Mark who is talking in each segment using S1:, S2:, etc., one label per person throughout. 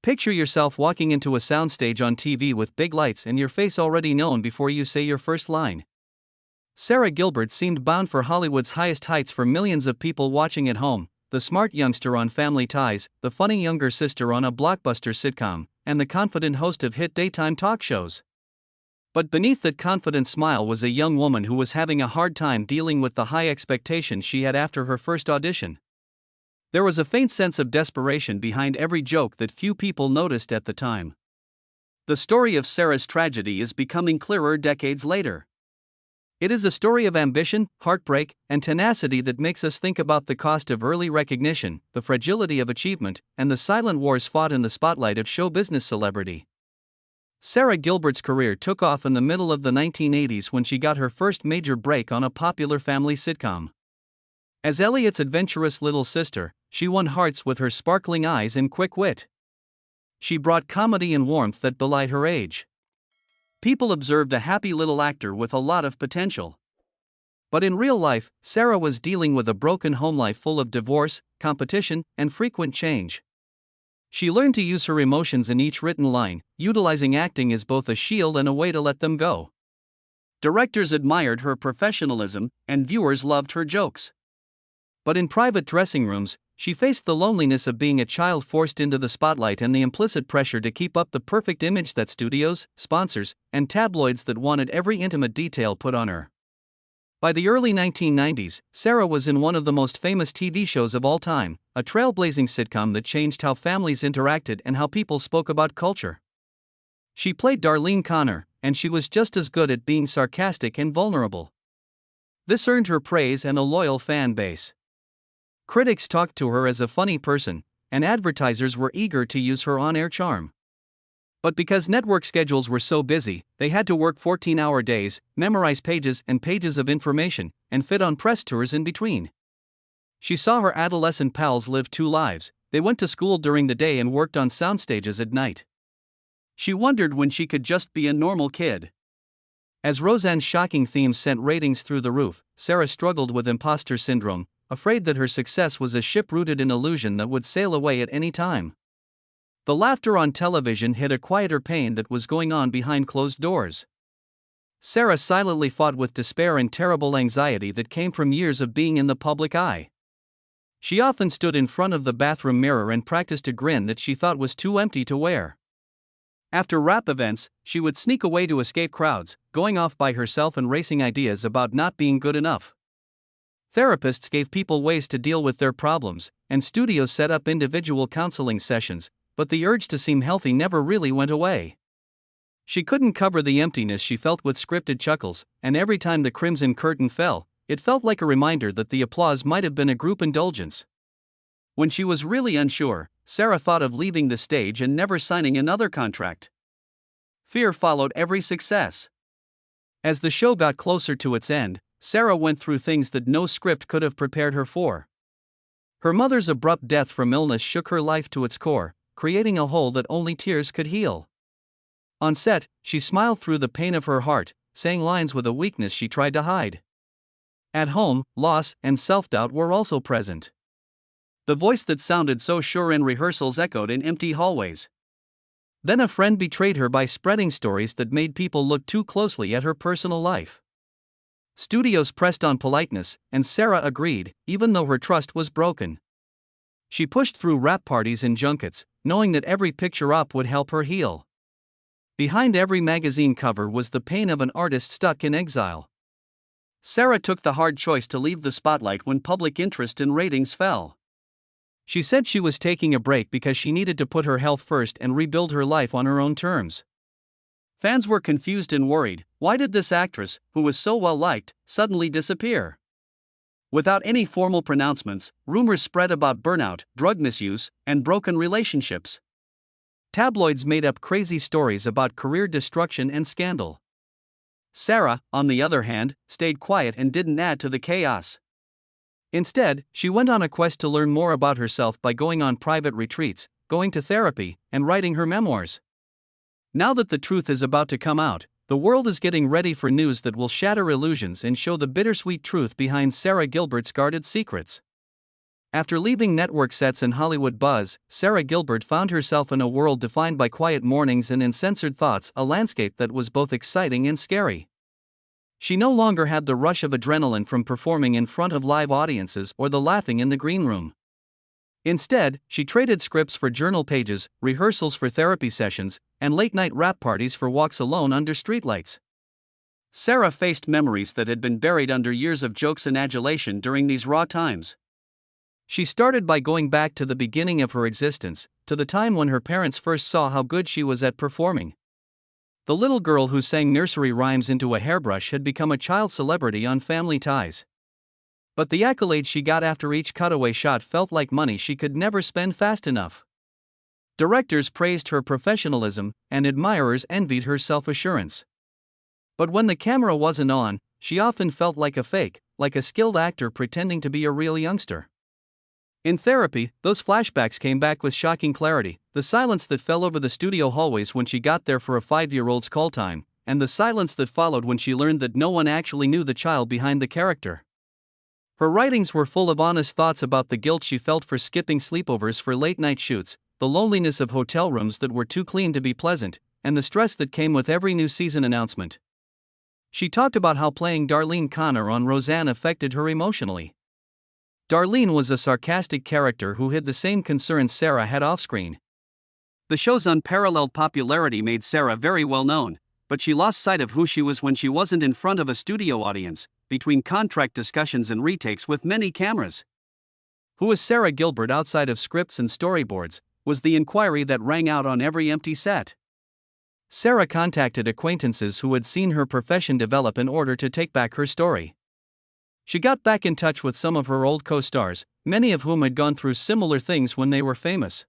S1: Picture yourself walking into a soundstage on TV with big lights and your face already known before you say your first line. Sara Gilbert seemed bound for Hollywood's highest heights for millions of people watching at home, the smart youngster on Family Ties, the funny younger sister on a blockbuster sitcom, and the confident host of hit daytime talk shows. But beneath that confident smile was a young woman who was having a hard time dealing with the high expectations she had after her first audition. There was a faint sense of desperation behind every joke that few people noticed at the time. The story of Sara's tragedy is becoming clearer decades later. It is a story of ambition, heartbreak, and tenacity that makes us think about the cost of early recognition, the fragility of achievement, and the silent wars fought in the spotlight of show business celebrity. Sara Gilbert's career took off in the middle of the 1980s when she got her first major break on a popular family sitcom. As Elliot's adventurous little sister, she won hearts with her sparkling eyes and quick wit. She brought comedy and warmth that belied her age. People observed a happy little actor with a lot of potential. But in real life, Sara was dealing with a broken home life full of divorce, competition, and frequent change. She learned to use her emotions in each written line, utilizing acting as both a shield and a way to let them go. Directors admired her professionalism, and viewers loved her jokes. But in private dressing rooms, she faced the loneliness of being a child forced into the spotlight and the implicit pressure to keep up the perfect image that studios, sponsors, and tabloids that wanted every intimate detail put on her. By the early 1990s, Sara was in one of the most famous TV shows of all time, a trailblazing sitcom that changed how families interacted and how people spoke about culture. She played Darlene Conner, and she was just as good at being sarcastic and vulnerable. This earned her praise and a loyal fan base. Critics talked to her as a funny person, and advertisers were eager to use her on-air charm. But because network schedules were so busy, they had to work 14-hour days, memorize pages and pages of information, and fit on press tours in between. She saw her adolescent pals live two lives. They went to school during the day and worked on soundstages at night. She wondered when she could just be a normal kid. As Roseanne's shocking themes sent ratings through the roof, Sara struggled with imposter syndrome, afraid that her success was a ship rooted in illusion that would sail away at any time. The laughter on television hid a quieter pain that was going on behind closed doors. Sara silently fought with despair and terrible anxiety that came from years of being in the public eye. She often stood in front of the bathroom mirror and practiced a grin that she thought was too empty to wear. After rap events, she would sneak away to escape crowds, going off by herself and racing ideas about not being good enough. Therapists gave people ways to deal with their problems, and studios set up individual counseling sessions, but the urge to seem healthy never really went away. She couldn't cover the emptiness she felt with scripted chuckles, and every time the crimson curtain fell, it felt like a reminder that the applause might have been a group indulgence. When she was really unsure, Sara thought of leaving the stage and never signing another contract. Fear followed every success. As the show got closer to its end, Sara went through things that no script could have prepared her for. Her mother's abrupt death from illness shook her life to its core, creating a hole that only tears could heal. On set, she smiled through the pain of her heart, saying lines with a weakness she tried to hide. At home, loss and self-doubt were also present. The voice that sounded so sure in rehearsals echoed in empty hallways. Then a friend betrayed her by spreading stories that made people look too closely at her personal life. Studios pressed on politeness, and Sara agreed, even though her trust was broken. She pushed through rap parties and junkets, knowing that every picture op would help her heal. Behind every magazine cover was the pain of an artist stuck in exile. Sara took the hard choice to leave the spotlight when public interest and ratings fell. She said she was taking a break because she needed to put her health first and rebuild her life on her own terms. Fans were confused and worried. Why did this actress, who was so well liked, suddenly disappear? Without any formal pronouncements, rumors spread about burnout, drug misuse, and broken relationships. Tabloids made up crazy stories about career destruction and scandal. Sara, on the other hand, stayed quiet and didn't add to the chaos. Instead, she went on a quest to learn more about herself by going on private retreats, going to therapy, and writing her memoirs. Now that the truth is about to come out, the world is getting ready for news that will shatter illusions and show the bittersweet truth behind Sara Gilbert's guarded secrets. After leaving network sets and Hollywood buzz, Sara Gilbert found herself in a world defined by quiet mornings and uncensored thoughts, a landscape that was both exciting and scary. She no longer had the rush of adrenaline from performing in front of live audiences or the laughing in the green room. Instead, she traded scripts for journal pages, rehearsals for therapy sessions, and late-night rap parties for walks alone under streetlights. Sara faced memories that had been buried under years of jokes and adulation during these raw times. She started by going back to the beginning of her existence, to the time when her parents first saw how good she was at performing. The little girl who sang nursery rhymes into a hairbrush had become a child celebrity on Family Ties. But the accolades she got after each cutaway shot felt like money she could never spend fast enough. Directors praised her professionalism, and admirers envied her self-assurance. But when the camera wasn't on, she often felt like a fake, like a skilled actor pretending to be a real youngster. In therapy, those flashbacks came back with shocking clarity: the silence that fell over the studio hallways when she got there for a 5-year-old's call time, and the silence that followed when she learned that no one actually knew the child behind the character. Her writings were full of honest thoughts about the guilt she felt for skipping sleepovers for late-night shoots, the loneliness of hotel rooms that were too clean to be pleasant, and the stress that came with every new season announcement. She talked about how playing Darlene Conner on Roseanne affected her emotionally. Darlene was a sarcastic character who hid the same concerns Sara had off-screen. The show's unparalleled popularity made Sara very well known, but she lost sight of who she was when she wasn't in front of a studio audience, between contract discussions and retakes with many cameras. Who is Sara Gilbert outside of scripts and storyboards, was the inquiry that rang out on every empty set. Sara contacted acquaintances who had seen her profession develop in order to take back her story. She got back in touch with some of her old co-stars, many of whom had gone through similar things when they were famous.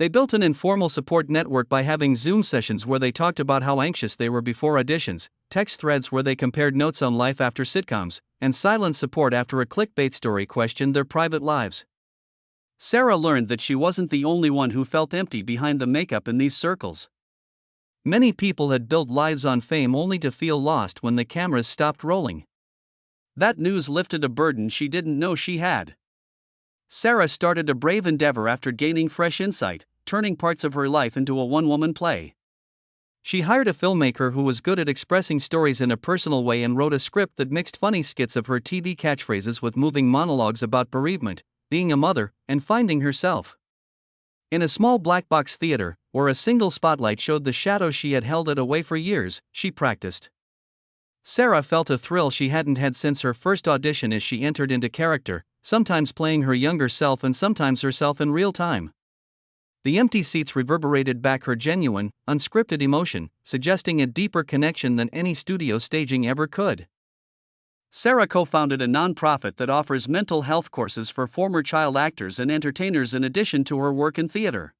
S1: They built an informal support network by having Zoom sessions where they talked about how anxious they were before auditions, text threads where they compared notes on life after sitcoms, and silent support after a clickbait story questioned their private lives. Sara learned that she wasn't the only one who felt empty behind the makeup in these circles. Many people had built lives on fame only to feel lost when the cameras stopped rolling. That news lifted a burden she didn't know she had. Sara started a brave endeavor after gaining fresh insight, turning parts of her life into a one-woman play. She hired a filmmaker who was good at expressing stories in a personal way and wrote a script that mixed funny skits of her TV catchphrases with moving monologues about bereavement, being a mother, and finding herself. In a small black box theater, where a single spotlight showed the shadows she had held away for years, she practiced. Sara felt a thrill she hadn't had since her first audition as she entered into character, sometimes playing her younger self and sometimes herself in real time. The empty seats reverberated back her genuine, unscripted emotion, suggesting a deeper connection than any studio staging ever could. Sara co-founded a nonprofit that offers mental health courses for former child actors and entertainers in addition to her work in theater.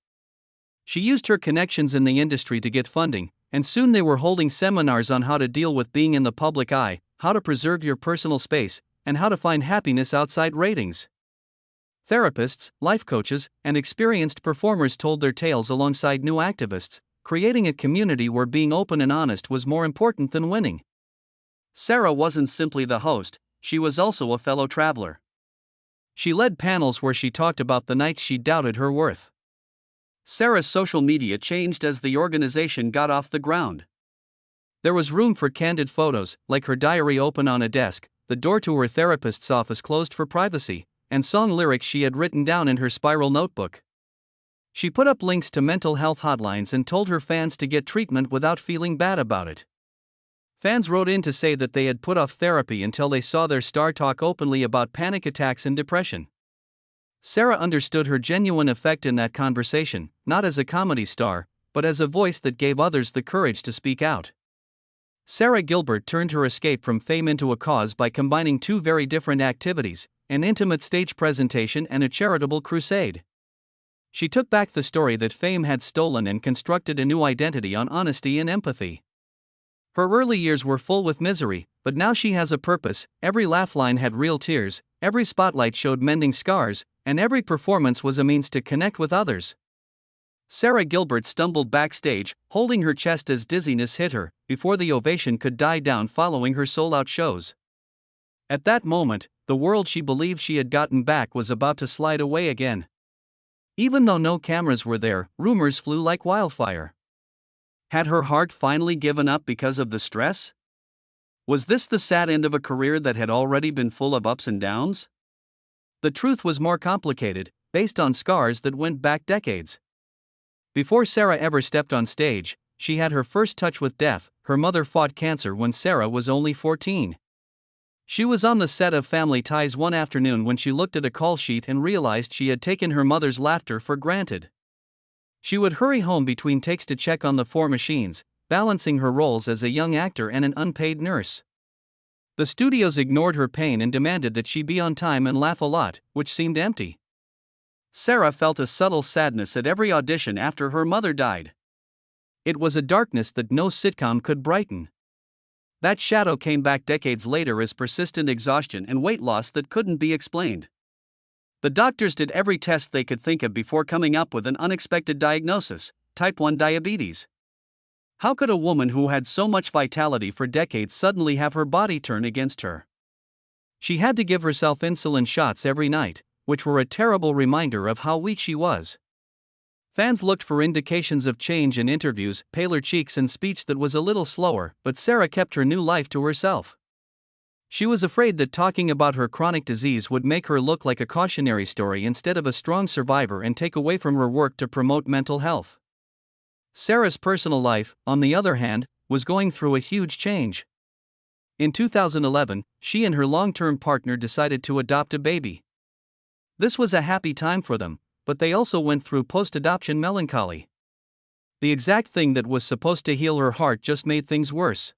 S1: She used her connections in the industry to get funding, and soon they were holding seminars on how to deal with being in the public eye, how to preserve your personal space, and how to find happiness outside ratings. Therapists, life coaches, and experienced performers told their tales alongside new activists, creating a community where being open and honest was more important than winning. Sara wasn't simply the host, she was also a fellow traveler. She led panels where she talked about the nights she doubted her worth. Sara's social media changed as the organization got off the ground. There was room for candid photos, like her diary open on a desk, the door to her therapist's office closed for privacy, and song lyrics she had written down in her spiral notebook. She put up links to mental health hotlines and told her fans to get treatment without feeling bad about it. Fans wrote in to say that they had put off therapy until they saw their star talk openly about panic attacks and depression. Sara understood her genuine effect in that conversation, not as a comedy star, but as a voice that gave others the courage to speak out. Sara Gilbert turned her escape from fame into a cause by combining two very different activities, an intimate stage presentation and a charitable crusade. She took back the story that fame had stolen and constructed a new identity on honesty and empathy. Her early years were full with misery, but now she has a purpose. Every laugh line had real tears, every spotlight showed mending scars, and every performance was a means to connect with others. Sara Gilbert stumbled backstage, holding her chest as dizziness hit her, before the ovation could die down following her sold-out shows. At that moment, the world she believed she had gotten back was about to slide away again. Even though no cameras were there, rumors flew like wildfire. Had her heart finally given up because of the stress? Was this the sad end of a career that had already been full of ups and downs? The truth was more complicated, based on scars that went back decades. Before Sara ever stepped on stage, she had her first touch with death. Her mother fought cancer when Sara was only 14. She was on the set of Family Ties one afternoon when she looked at a call sheet and realized she had taken her mother's laughter for granted. She would hurry home between takes to check on the 4 machines, balancing her roles as a young actor and an unpaid nurse. The studios ignored her pain and demanded that she be on time and laugh a lot, which seemed empty. Sara felt a subtle sadness at every audition after her mother died. It was a darkness that no sitcom could brighten. That shadow came back decades later as persistent exhaustion and weight loss that couldn't be explained. The doctors did every test they could think of before coming up with an unexpected diagnosis: type 1 diabetes. How could a woman who had so much vitality for decades suddenly have her body turn against her? She had to give herself insulin shots every night, which were a terrible reminder of how weak she was. Fans looked for indications of change in interviews, paler cheeks and speech that was a little slower, but Sara kept her new life to herself. She was afraid that talking about her chronic disease would make her look like a cautionary story instead of a strong survivor and take away from her work to promote mental health. Sara's personal life, on the other hand, was going through a huge change. In 2011, she and her long-term partner decided to adopt a baby. This was a happy time for them, but they also went through post-adoption melancholy. The exact thing that was supposed to heal her heart just made things worse.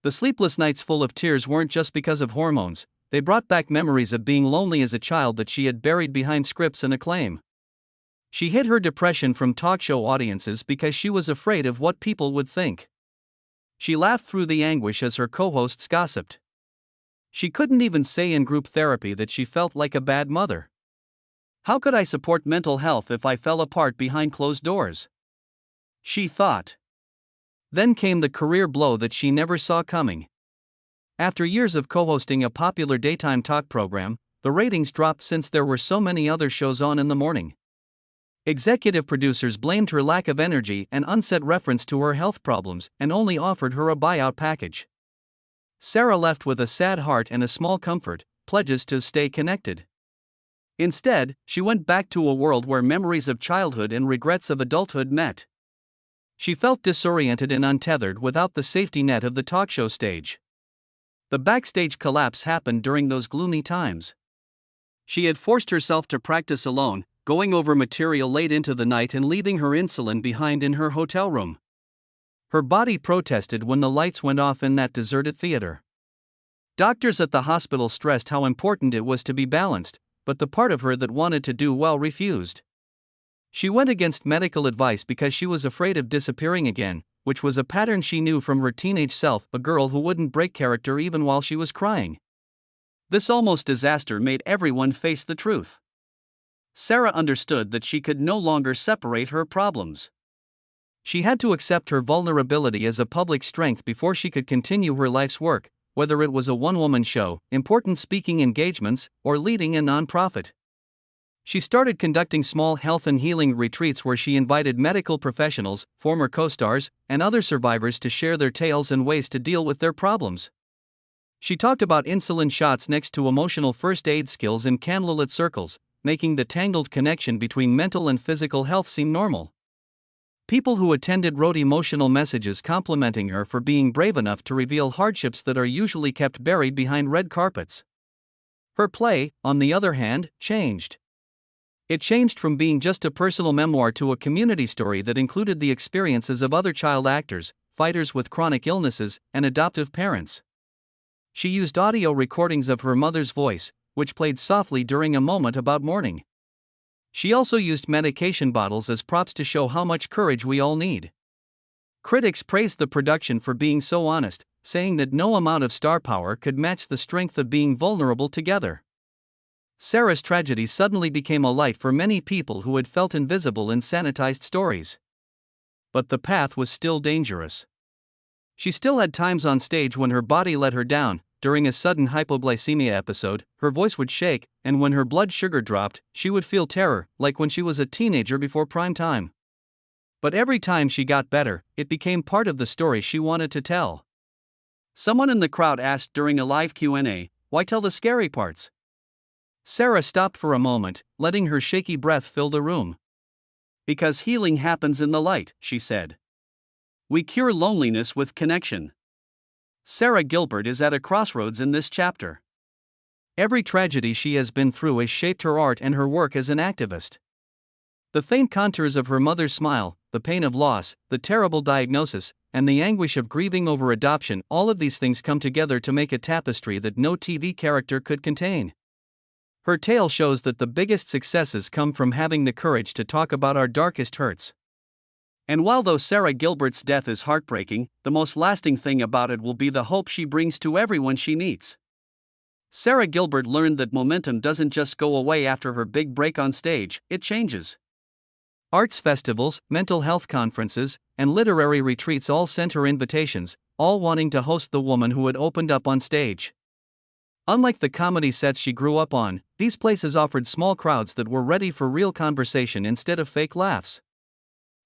S1: The sleepless nights full of tears weren't just because of hormones, they brought back memories of being lonely as a child that she had buried behind scripts and acclaim. She hid her depression from talk show audiences because she was afraid of what people would think. She laughed through the anguish as her co-hosts gossiped. She couldn't even say in group therapy that she felt like a bad mother. How could I support mental health if I fell apart behind closed doors? She thought. Then came the career blow that she never saw coming. After years of co-hosting a popular daytime talk program, the ratings dropped since there were so many other shows on in the morning. Executive producers blamed her lack of energy and unsaid reference to her health problems and only offered her a buyout package. Sara left with a sad heart and a small comfort: pledges to stay connected. Instead, she went back to a world where memories of childhood and regrets of adulthood met. She felt disoriented and untethered without the safety net of the talk show stage. The backstage collapse happened during those gloomy times. She had forced herself to practice alone, going over material late into the night and leaving her insulin behind in her hotel room. Her body protested when the lights went off in that deserted theater. Doctors at the hospital stressed how important it was to be balanced, but the part of her that wanted to do well refused. She went against medical advice because she was afraid of disappearing again, which was a pattern she knew from her teenage self, a girl who wouldn't break character even while she was crying. This almost disaster made everyone face the truth. Sara understood that she could no longer separate her problems. She had to accept her vulnerability as a public strength before she could continue her life's work, whether it was a one-woman show, important speaking engagements, or leading a nonprofit. She started conducting small health and healing retreats where she invited medical professionals, former co-stars, and other survivors to share their tales and ways to deal with their problems. She talked about insulin shots next to emotional first aid skills in candlelit circles, making the tangled connection between mental and physical health seem normal. People who attended wrote emotional messages complimenting her for being brave enough to reveal hardships that are usually kept buried behind red carpets. Her play, on the other hand, changed. It changed from being just a personal memoir to a community story that included the experiences of other child actors, fighters with chronic illnesses, and adoptive parents. She used audio recordings of her mother's voice, which played softly during a moment about mourning. She also used medication bottles as props to show how much courage we all need. Critics praised the production for being so honest, saying that no amount of star power could match the strength of being vulnerable together. Sara's tragedy suddenly became a light for many people who had felt invisible in sanitized stories. But the path was still dangerous. She still had times on stage when her body let her down, during a sudden hypoglycemia episode, her voice would shake, and when her blood sugar dropped, she would feel terror, like when she was a teenager before prime time. But every time she got better, it became part of the story she wanted to tell. Someone in the crowd asked during a live Q&A, "Why tell the scary parts?" Sara stopped for a moment, letting her shaky breath fill the room. "Because healing happens in the light," she said. "We cure loneliness with connection." Sara Gilbert is at a crossroads in this chapter. Every tragedy she has been through has shaped her art and her work as an activist. The faint contours of her mother's smile, the pain of loss, the terrible diagnosis, and the anguish of grieving over adoption, all of these things come together to make a tapestry that no TV character could contain. Her tale shows that the biggest successes come from having the courage to talk about our darkest hurts. And while though Sara Gilbert's death is heartbreaking, the most lasting thing about it will be the hope she brings to everyone she meets. Sara Gilbert learned that momentum doesn't just go away after her big break on stage, it changes. Arts festivals, mental health conferences, and literary retreats all sent her invitations, all wanting to host the woman who had opened up on stage. Unlike the comedy sets she grew up on, these places offered small crowds that were ready for real conversation instead of fake laughs.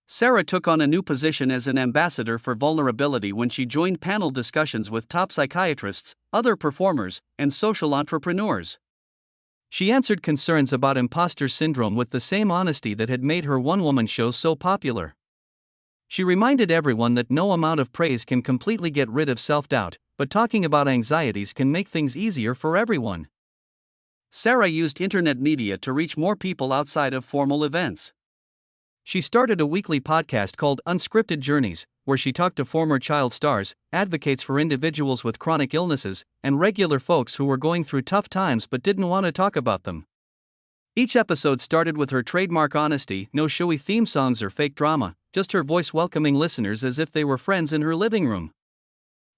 S1: Sara took on a new position as an ambassador for vulnerability when she joined panel discussions with top psychiatrists, other performers, and social entrepreneurs. She answered concerns about imposter syndrome with the same honesty that had made her one-woman show so popular. She reminded everyone that no amount of praise can completely get rid of self-doubt, but talking about anxieties can make things easier for everyone. Sara used internet media to reach more people outside of formal events. She started a weekly podcast called Unscripted Journeys, where she talked to former child stars, advocates for individuals with chronic illnesses, and regular folks who were going through tough times but didn't want to talk about them. Each episode started with her trademark honesty, no showy theme songs or fake drama, just her voice welcoming listeners as if they were friends in her living room.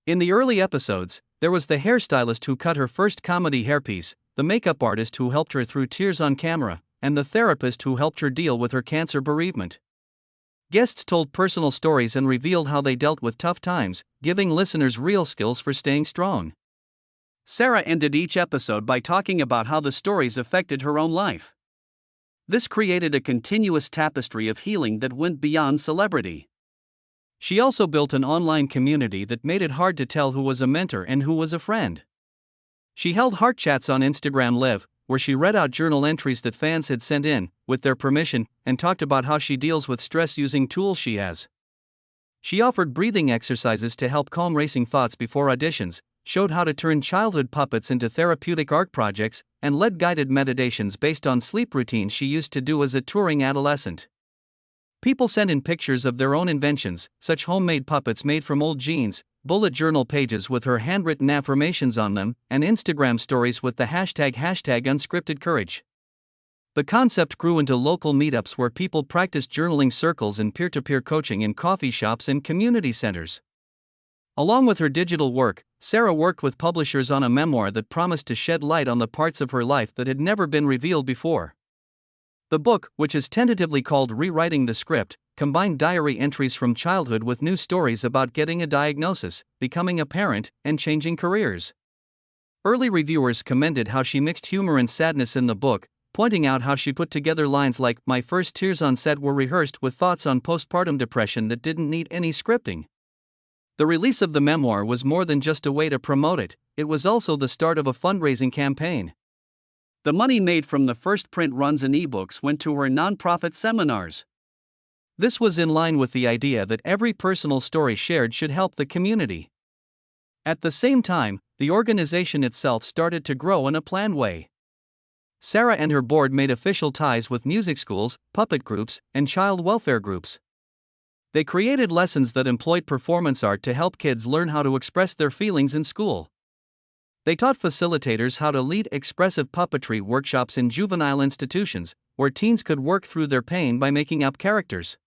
S1: In the early episodes, there was the hairstylist who cut her first comedy hairpiece, the makeup artist who helped her through tears on camera, and the therapist who helped her deal with her cancer bereavement. Guests told personal stories and revealed how they dealt with tough times, giving listeners real skills for staying strong. Sara ended each episode by talking about how the stories affected her own life. This created a continuous tapestry of healing that went beyond celebrity. She also built an online community that made it hard to tell who was a mentor and who was a friend. She held heart chats on Instagram Live, where she read out journal entries that fans had sent in, with their permission, and talked about how she deals with stress using tools she has. She offered breathing exercises to help calm racing thoughts before auditions, showed how to turn childhood puppets into therapeutic art projects, and led guided meditations based on sleep routines she used to do as a touring adolescent. People sent in pictures of their own inventions, such homemade puppets made from old jeans, bullet journal pages with her handwritten affirmations on them, and Instagram stories with the hashtag #unscriptedcourage. The concept grew into local meetups where people practiced journaling circles and peer-to-peer coaching in coffee shops and community centers. Along with her digital work, Sara worked with publishers on a memoir that promised to shed light on the parts of her life that had never been revealed before. The book, which is tentatively called Rewriting the Script, combined diary entries from childhood with new stories about getting a diagnosis, becoming a parent, and changing careers. Early reviewers commended how she mixed humor and sadness in the book, pointing out how she put together lines like, "My first tears on set were rehearsed," with thoughts on postpartum depression that didn't need any scripting. The release of the memoir was more than just a way to promote it, it was also the start of a fundraising campaign. The money made from the first print runs and ebooks went to her nonprofit seminars. This was in line with the idea that every personal story shared should help the community. At the same time, the organization itself started to grow in a planned way. Sara and her board made official ties with music schools, puppet groups, and child welfare groups. They created lessons that employed performance art to help kids learn how to express their feelings in school. They taught facilitators how to lead expressive puppetry workshops in juvenile institutions, where teens could work through their pain by making up characters.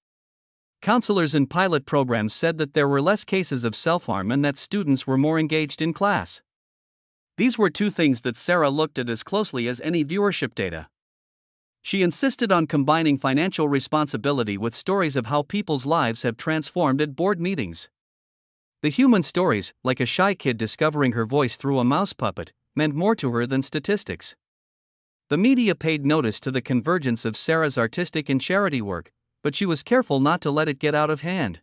S1: Counselors in pilot programs said that there were less cases of self-harm and that students were more engaged in class. These were two things that Sara looked at as closely as any viewership data. She insisted on combining financial responsibility with stories of how people's lives have transformed at board meetings. The human stories, like a shy kid discovering her voice through a mouse puppet, meant more to her than statistics. The media paid notice to the convergence of Sara's artistic and charity work, but she was careful not to let it get out of hand.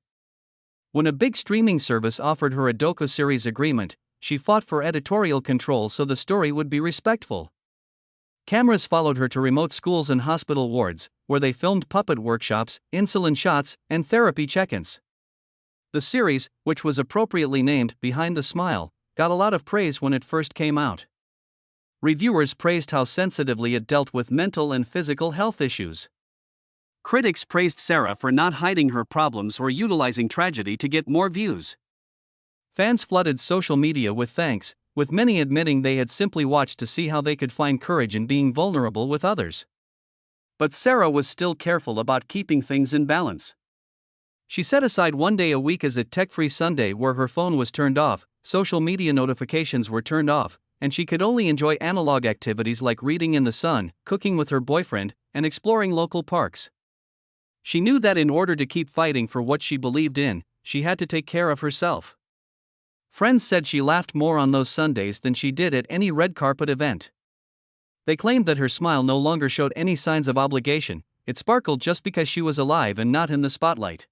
S1: When a big streaming service offered her a docu-series agreement, she fought for editorial control so the story would be respectful. Cameras followed her to remote schools and hospital wards, where they filmed puppet workshops, insulin shots, and therapy check-ins. The series, which was appropriately named Behind the Smile, got a lot of praise when it first came out. Reviewers praised how sensitively it dealt with mental and physical health issues. Critics praised Sara for not hiding her problems or utilizing tragedy to get more views. Fans flooded social media with thanks, with many admitting they had simply watched to see how they could find courage in being vulnerable with others. But Sara was still careful about keeping things in balance. She set aside one day a week as a tech-free Sunday where her phone was turned off, social media notifications were turned off, and she could only enjoy analog activities like reading in the sun, cooking with her boyfriend, and exploring local parks. She knew that in order to keep fighting for what she believed in, she had to take care of herself. Friends said she laughed more on those Sundays than she did at any red carpet event. They claimed that her smile no longer showed any signs of obligation, it sparkled just because she was alive and not in the spotlight.